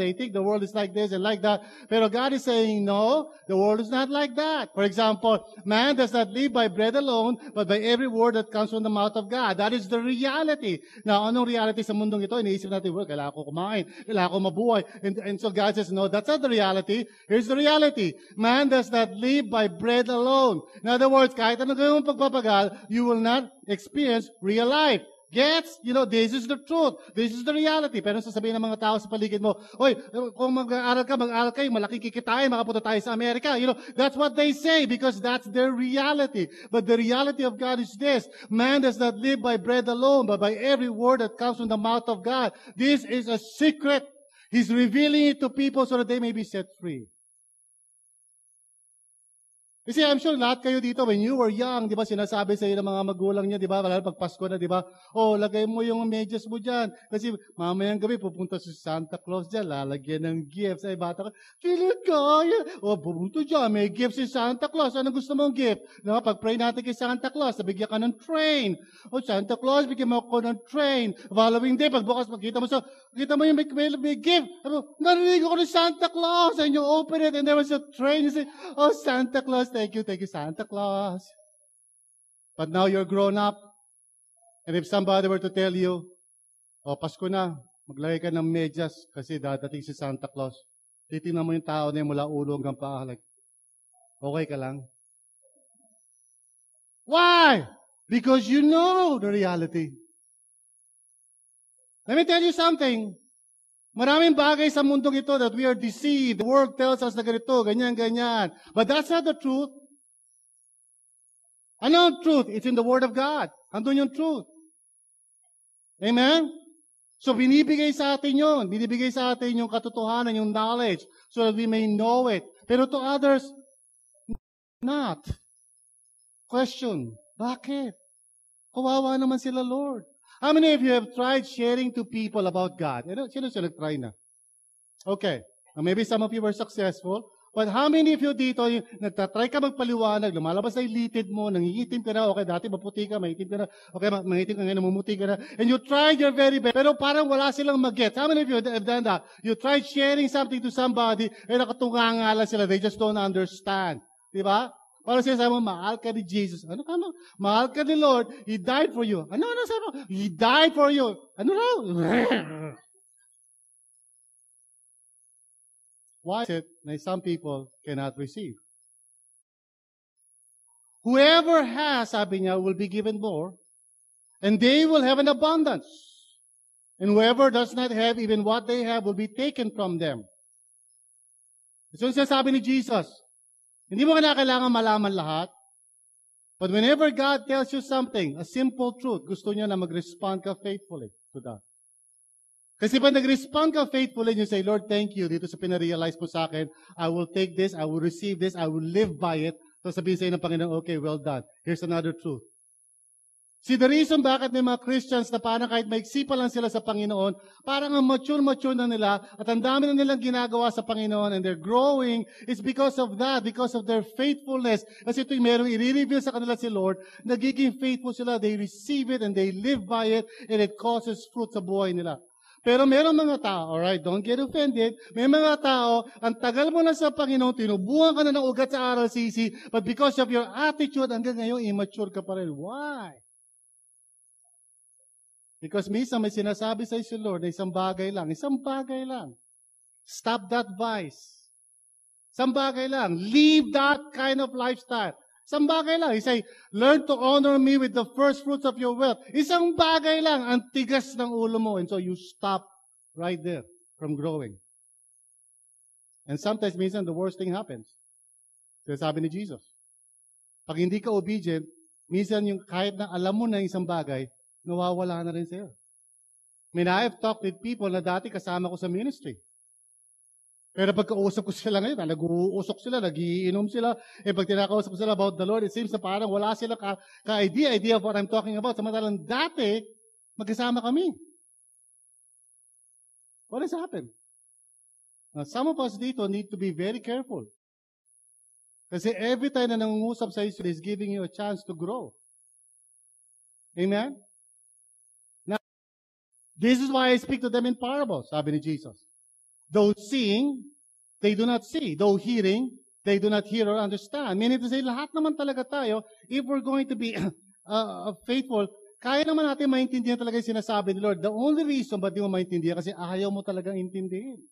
they think the world is like this and like that. Pero God is saying, no, the world is not like that. For example, man does not live by bread alone, but by every word that comes from the mouth of God. That is the reality. Now, anong reality sa mundong ito? Iniisip natin, well, kailangan ko kumain, kailangan ko mabuhay. And so God says, no, that's not the reality. Here's the reality. Man does not live by bread alone. In other words, kahit anong gawin mong pagpapagal, you will not experience real life. Gets? This is the truth. This is the reality. Pero sasabihin ng mga tao sa paligid mo, oy, kung mag-aaral ka, malaking kikitain, makapunta tayo sa Amerika. That's what they say because that's their reality. But the reality of God is this. Man does not live by bread alone, but by every word that comes from the mouth of God. This is a secret. He's revealing it to people so that they may be set free. Kasi I'm sure lahat kayo dito, when you were young, di ba, sinasabi sa iyo ng mga magulang niya, di ba, lalo pag Pasko na, di ba, lagay mo yung medyas mo dyan. Kasi mamayang gabi, pupunta si Santa Claus dyan, lalagyan ng gifts. Ay, bata ka, sila kaya. Pupunta dyan, may gift si Santa Claus. Anong gusto mong gift? Pag-pray natin kay Santa Claus, nabigyan ka ng train. Santa Claus, bigyan mo ako ng train. Following day, pagbukas, makita mo yung may gift. Narinig ako ng Santa Claus, and you open it, and there was a train. You say, Santa Claus, thank you, Santa Claus. But now you're grown up, and if somebody were to tell you, Pasko na, maglagay ka ng medyas kasi dadating si Santa Claus. Titingnan mo yung tao na yung mula ulo hanggang paa, like, okay ka lang? Why? Because you know the reality. Let me tell you something. Maraming bagay sa mundong ito that we are deceived. The world tells us na ganito, ganyan. But that's not the truth. Ano ang truth? It's in the Word of God. Andun yung truth. Amen? So, binibigay sa atin yun. Binibigay sa atin yung katotohanan, yung knowledge, so that we may know it. Pero to others, not. Question, bakit? Kawawa naman sila, Lord. How many of you have tried sharing to people about God? Sino nag-try na? Okay. Maybe some of you were successful. But how many of you dito, nagtatry ka magpaliwanag, lumalabas na yung litid mo, nangingitim ka na, okay, dati maputi ka, maitim ka na, okay, mangitim ka ngayon, namumuti ka na, and you tried your very best, pero parang wala silang mag-get. How many of you have done that? You tried sharing something to somebody, and nakatunganga lang sila, they just don't understand. Diba? Parang sinasabi mo, mahal ka ni Jesus. Ano ka mo? Mahal ka ni Lord. He died for you. Ano sabi mo? He died for you. Ano raw? Why is it that some people cannot receive? Whoever has, sabi niya, will be given more, and they will have an abundance. And whoever does not have, even what they have will be taken from them. So yung sinasabi ni Jesus, hindi mo kailangan malaman lahat. But whenever God tells you something, a simple truth, gusto niya na mag-respond ka faithfully to that. Kasi pag nag-respond ka faithfully, you say, Lord, thank you. Dito sa pinarealize mo sa akin, I will take this, I will receive this, I will live by it. So sabihin sa iyo ng Panginoon, okay, well done. Here's another truth. See, the reason bakit may mga Christians na parang kahit maiksi pa lang sila sa Panginoon, parang ang mature na nila at ang dami na nilang ginagawa sa Panginoon and they're growing, is because of that, because of their faithfulness. Kasi ito'y merong i-reveal sa kanila si Lord, nagiging faithful sila, they receive it and they live by it and it causes fruit sa buhay nila. Pero meron mga tao, alright, don't get offended. May mga tao, ang tagal mo na sa Panginoon, tinubuhan ka na ng ugat sa RLCC, but because of your attitude, hanggang ngayon, immature ka pa rin. Why? Because minsan may sinasabi sa si Lord na isang bagay lang. Stop that vice. Isang bagay lang. Leave that kind of lifestyle. Isang bagay lang. He say, learn to honor me with the first fruits of your wealth. Isang bagay lang. Ang tigas ng ulo mo. And so you stop right there from growing. And sometimes, minsan, the worst thing happens. Sabi ni Jesus. Pag hindi ka obedient, minsan yung kahit na alam mo na isang bagay, nawawala na rin sa'yo. I mean, I have talked with people na dati kasama ko sa ministry. Pero pagkausap ko sila ngayon, nag-uusok sila, nagiinom sila. Pag tinakausap ko sila about the Lord, it seems na parang wala sila ka-idea of what I'm talking about. Samantalang dati, magkasama kami. What has happened? Now, some of us dito need to be very careful. Kasi every time na nangungusap sa Israel is giving you a chance to grow. Amen? Now, this is why I speak to them in parables, sabi ni Jesus. Though seeing, they do not see. Though hearing, they do not hear or understand. Meaning to say, lahat naman talaga tayo, if we're going to be faithful, kaya naman natin maintindihan talaga yung sinasabi ni Lord. The only reason ba't di mo maintindihan kasi ayaw mo talagang intindihin.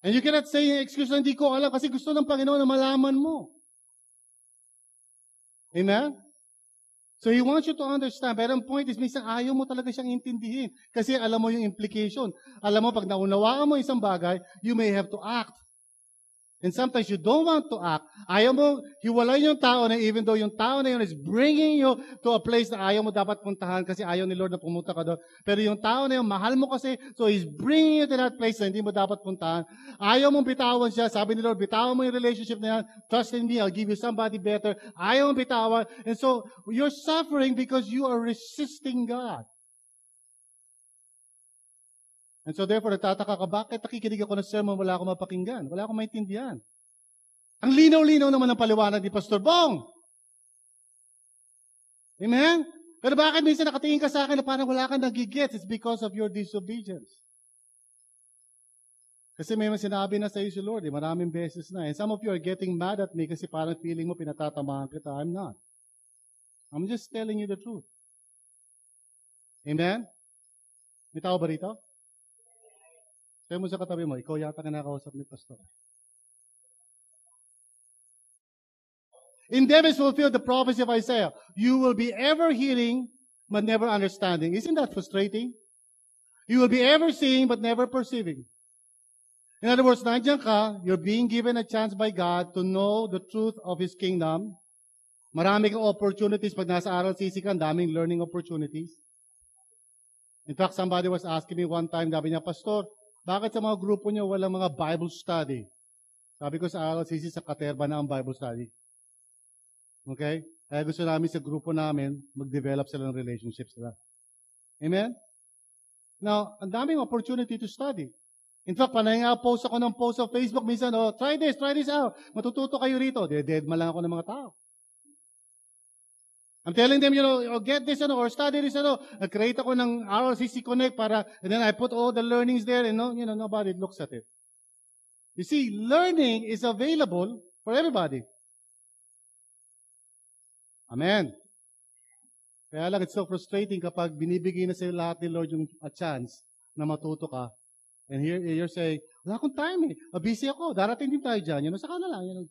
And you cannot say, excuse na hindi ko alam kasi gusto ng Panginoon na malaman mo. Amen? So He wants you to understand. Pero ang point is, minsan ayaw mo talaga siyang intindihin. Kasi alam mo yung implication. Alam mo, pag naunawaan mo isang bagay, you may have to act. And sometimes you don't want to act. Ayaw mo, hiwalay yung tao na even though yung tao na yun is bringing you to a place na ayaw mo dapat puntahan kasi ayaw ni Lord na pumunta ka doon. Pero yung tao na yun, mahal mo kasi, so He's bringing you to that place na hindi mo dapat puntahan. Ayaw mong bitawan siya. Sabi ni Lord, bitawan mo yung relationship na yan. Trust in me, I'll give you somebody better. Ayaw mong bitawan. And so, you're suffering because you are resisting God. And so therefore, nagtataka ka, bakit nakikinig ako ng sermon, wala akong mapakinggan? Wala akong maintindihan. Ang linaw-linaw naman ng paliwanag ni Pastor Bong. Amen? Pero bakit minsan nakatingin ka sa akin na parang wala kang nagigets? It's because of your disobedience. Kasi may sinabi na sa iyo si Lord, maraming beses na. And some of you are getting mad at me kasi parang feeling mo pinatatamaan kita. I'm not. I'm just telling you the truth. Amen? May tao ba rito? Sabi mo sa katabi mo, ikaw yata ka nakausap ni Pastor. In them is fulfilled the prophecy of Isaiah. You will be ever hearing, but never understanding. Isn't that frustrating? You will be ever seeing, but never perceiving. In other words, nandiyan ka, you're being given a chance by God to know the truth of His kingdom. Marami kang opportunities pag nasa RLCC ka, daming learning opportunities. In fact, somebody was asking me one time, sabi niya, Pastor, bakit sa mga grupo niyo walang mga Bible study? Sabi ko sa RLCC, sa Katerba na ang Bible study. Okay? Kaya gusto namin sa grupo namin, mag-develop sila ng relationships nila. Amen? Now, ang daming opportunity to study. In fact, panay nga post ako ng post sa Facebook, minsan, try this out. Matututo kayo rito. Dead lang ako ng mga tao. I'm telling them, get this, or study this, Nag-create ako ng RLCC Connect and then I put all the learnings there and nobody looks at it. You see, learning is available for everybody. Amen. Kaya lang, it's so frustrating kapag binibigay na sa'yo lahat ni Lord yung a chance na matuto ka. And here you're saying, wala akong time busy ako, darating din tayo dyan. Saka na lang.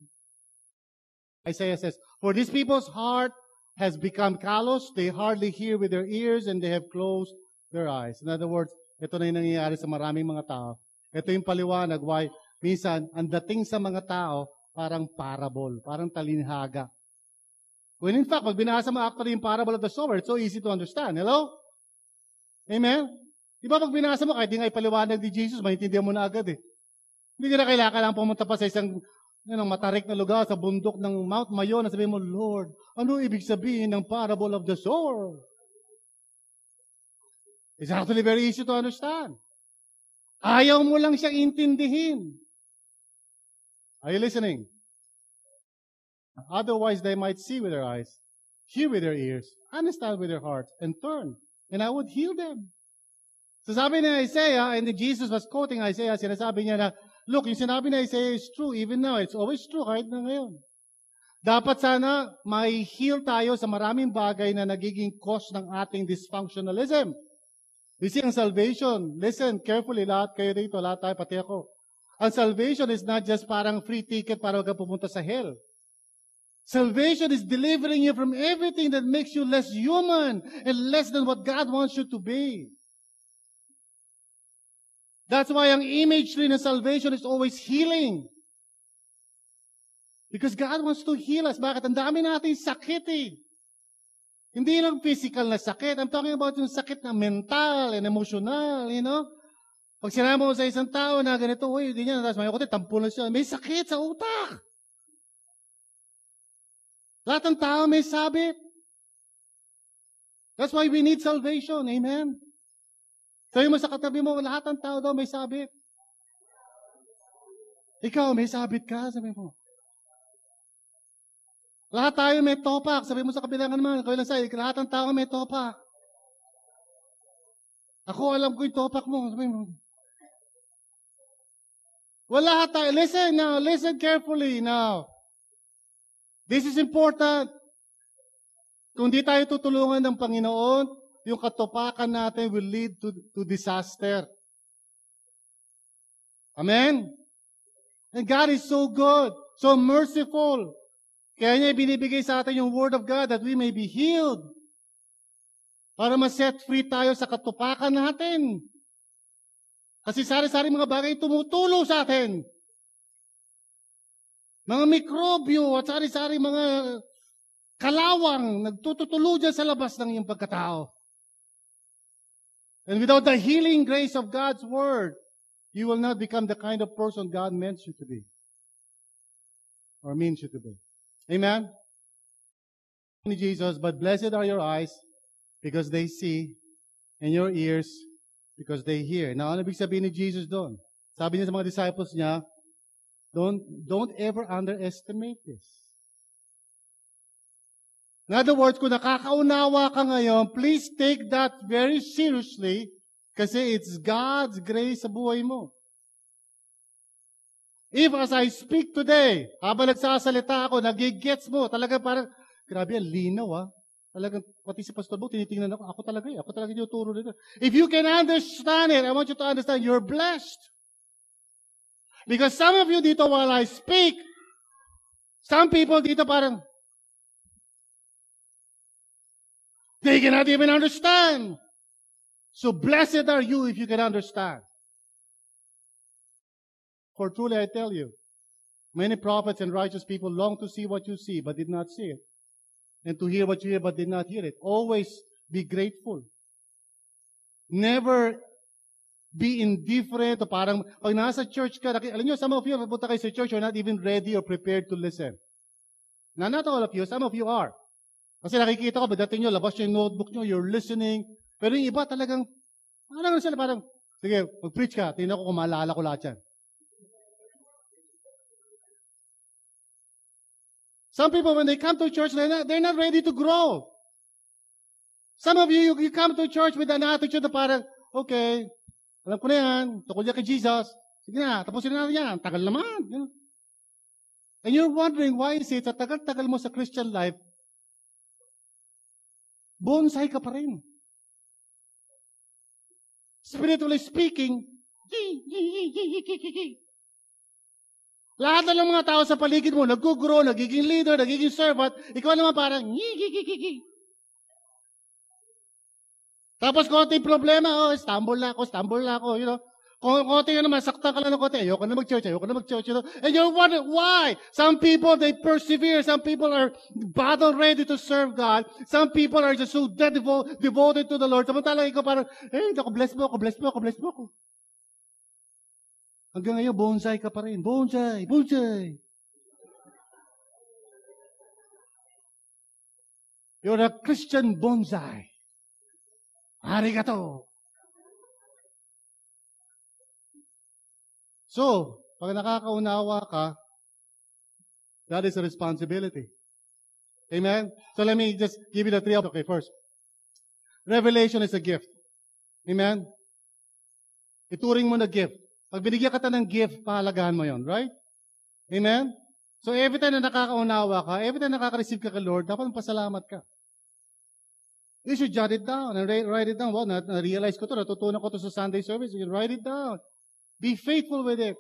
Isaiah says, for these people's heart has become callous, they hardly hear with their ears, and they have closed their eyes. In other words, ito na yung nangyayari sa maraming mga tao. Ito yung paliwanag why minsan, ang dating sa mga tao, parang parable, parang talinhaga. When in fact, pag binasa mo actually yung parable of the sower, it's so easy to understand. Hello? Amen? Di ba pag binasa mo, kahit di nga ipaliwanag ni Jesus, maintindihan mo na agad Hindi ka na kailangan pumunta pa sa isang matarik na lugar sa bundok ng Mount Mayon na sabihin mo, Lord, ano ibig sabihin ng parable of the sower? It's actually very easy to understand. Ayaw mo lang siyang intindihin. Are you listening? Otherwise, they might see with their eyes, hear with their ears, understand with their hearts, and turn. And I would heal them. So sabi ni Isaiah, and Jesus was quoting Isaiah, sinasabi niya na, look, yung sinabi ni Isaiah is true even now. It's always true kahit na ngayon. Dapat sana may heal tayo sa maraming bagay na nagiging cause ng ating dysfunctionalism. You see, ang salvation, listen carefully, lahat kayo dito, lahat tayo, pati ako. Ang salvation is not just parang free ticket para huwag ka pumunta sa hell. Salvation is delivering you from everything that makes you less human and less than what God wants you to be. That's why ang imagery ng salvation is always healing. Because God wants to heal us. Bakit? Ang dami natin sakit eh. Hindi lang physical na sakit. I'm talking about yung sakit na mental and emotional, you know? Pag sinabi mo sa isang tao na ganito, uy, hindi niya, tapos may kutin, tampo na siya. May sakit sa utak. Lahat ng tao may sabit. That's why we need salvation. Amen? Sabi mo sa katabi mo, lahat ng tao daw may sabit. Ikaw, may sabit ka, sabi mo. Lahat tayo may topak. Sabi mo sa kabilang naman, kabilang side, lahat ng tao may topak. Ako, alam ko yung topak mo. Sabi mo. Wala tayo. Listen now. Listen carefully now. This is important. Kung di tayo tutulungan ng Panginoon, yung katopakan natin will lead to disaster. Amen? And God is so good, so merciful. Kaya niya ibinibigay sa atin yung Word of God that we may be healed. Para ma-set free tayo sa katupakan natin. Kasi sari-sari mga bagay tumutulo sa atin. Mga mikrobyo at sari-sari mga kalawang nagtutulo dyan sa labas ng iyong pagkatao. And without the healing grace of God's Word, you will not become the kind of person God meant you to be. Or means you to be. Amen? Jesus, but blessed are your eyes because they see, and your ears because they hear. Now, ano ibig sabihin ni Jesus doon? Sabi niya sa mga disciples niya, don't ever underestimate this. In other words, kung nakakaunawa ka ngayon, please take that very seriously kasi it's God's grace sa buhay mo. If as I speak today, habang nagsasalita ako, nagigets mo, talaga parang, grabe, ang linaw ah. Talagang, pati si Pastor Bo, tinitingnan ako talaga yung turo nito. If you can understand it, I want you to understand, you're blessed. Because some of you dito, while I speak, some people dito parang, they cannot even understand. So blessed are you if you can understand. For truly I tell you, many prophets and righteous people long to see what you see, but did not see it. And to hear what you hear, but did not hear it. Always be grateful. Never be indifferent o parang pag nasa church ka, alam nyo, some of you, pupunta kayo sa church, you're not even ready or prepared to listen. Now, not all of you, some of you are. Kasi nakikita ko, dating nyo, labas yung notebook nyo, you're listening. Pero yung iba talagang, parang, sige, mag-preach ka, tingnan ko kung maalala ko lahat yan. Some people, when they come to church, they're not ready to grow. Some of you come to church with an attitude na parang, okay, alam ko na yan, tukol niya kay Jesus. Sige na, tapusin na natin yan. Tagal naman. You know? And you're wondering why is it, sa tagal-tagal mo sa Christian life, bonsai ka pa rin. Spiritually speaking, lahat na ng mga tao sa paligid mo, nag-grow, nagiging leader, nagiging servant, ikaw naman parang, Tapos konting problema, stumble na ako, you know. Konting naman, saktan ka lang ng konti, ayoko na mag-church, you know. And you're wondering, why? Some people, they persevere. Some people are battle ready to serve God. Some people are just so devoted to the Lord. Samantalang ikaw parang, ako, bless mo ako. Hanggang ngayon, bonsai ka pa rin. Bonsai. You're a Christian bonsai. Arigato. So, pag nakakaunawa ka, that is a responsibility. Amen? So let me just give you the three. Okay, first. Revelation is a gift. Amen? Ituring mo na gift. Pag binigyan ka ng gift, pahalagahan mo yon, right? Amen? So every time na nakakaunawa ka, every time na nakaka-receive ka kay Lord, dapat pasalamat ka. You should jot it down and write it down. Well, na-realize ko to, natutunan ko to sa Sunday service. You can write it down. Be faithful with it.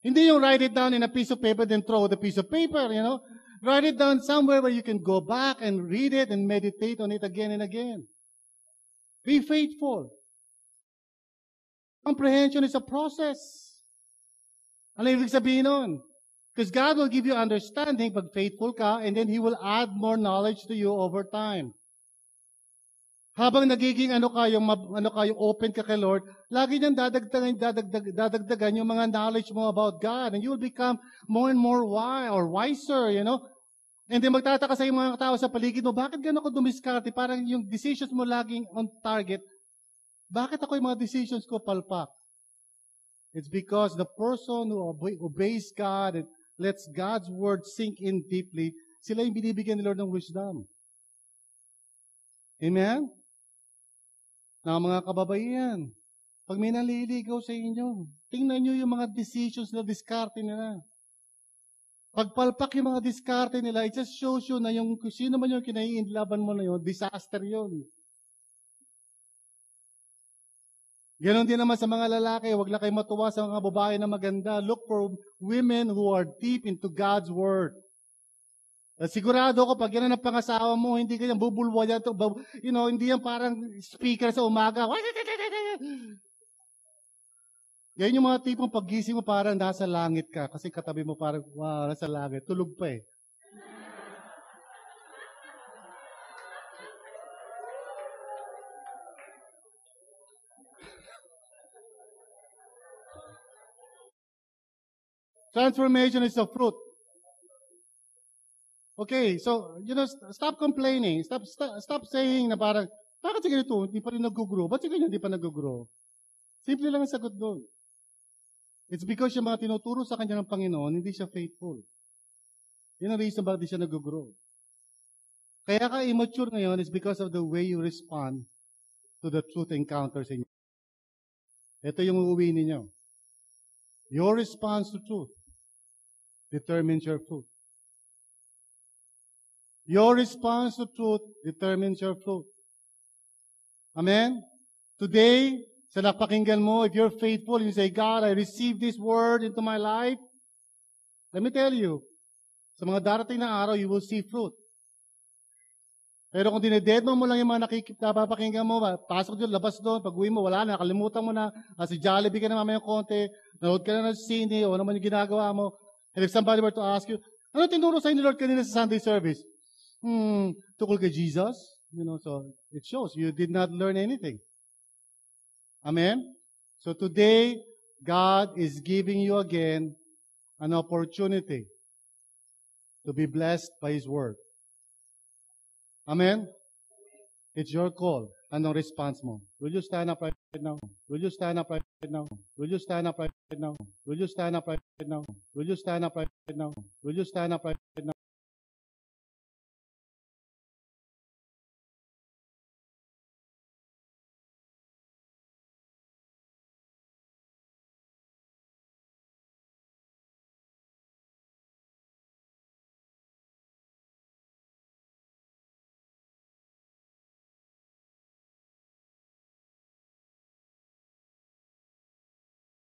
Hindi yung write it down in a piece of paper, then throw the piece of paper, you know. Write it down somewhere where you can go back and read it and meditate on it again and again. Be faithful. Comprehension is a process. Ano ibig sabihin nun? Because God will give you understanding pag faithful ka, and then He will add more knowledge to you over time. Habang nagiging yung open ka kay Lord, lagi niyang dadagdagan yung mga knowledge mo about God, and you will become more and more wiser, you know. And then magtataka sa mga tao sa paligid mo, bakit gano'n ko dumiskarte? Parang yung decisions mo laging on target. Bakit ako yung mga decisions ko palpak? It's because the person who obeys God and lets God's word sink in deeply, sila yung binibigyan ni Lord ng wisdom. Amen? Na mga kababaihan, pag may naliligaw sa inyo, tingnan nyo yung mga decisions na diskarte nila. Pagpalpak yung mga diskarte nila, it just shows you na yung sino man yung kinaiinlaban mo na yun, disaster yun. Ganon din naman sa mga lalaki, huwag lang kayo matuwa sa mga babae na maganda. Look for women who are deep into God's Word. At sigurado ko, pag yan ang pangasawa mo, hindi ka yan bubulwa yan. You know, hindi yan parang speaker sa umaga. Yan yung mga tipong paggising mo parang nasa langit ka. Kasi katabi mo parang, wow, nasa langit. Tulog pa eh. Transformation is a fruit. Okay, so, you know, stop complaining. Stop saying na parang, bakit si ganito, hindi pa rin nag-grow? Ba't si ganyan, hindi pa nag-grow? Simple lang ang sagot doon. It's because yung mga tinuturo sa kanya ng Panginoon, hindi siya faithful. Yun ang reason bakit hindi siya nag-grow. Kaya ka immature ngayon is because of the way you respond to the truth encounters in you. Ito yung uuwi ninyo. Your response to truth determines your fruit. Your response to truth determines your fruit. Amen? Today, sa napakinggan mo, if you're faithful, you say, God, I receive this word into my life. Let me tell you, sa mga darating na araw, you will see fruit. Pero kung dinededmo mo lang yung mga napapakinggan mo, pasok doon, labas doon, pag uwi mo, wala na, nakalimutan mo na, si Jollibee ka na mamayang konti, nanood ka na ng sine, o naman yung ginagawa mo. And if somebody were to ask you, ano tinuro sa'yo ni Lord kanina sa Sunday service? Tukol kay Jesus? You know, so it shows you did not learn anything. Amen? So today, God is giving you again an opportunity to be blessed by His Word. Amen? It's your call. Anong response mo? Will you stand up right now? Will you stand up right now? Will you stand up right now? Will you stand up right now? Will you stand up right now? Will you stand up right now?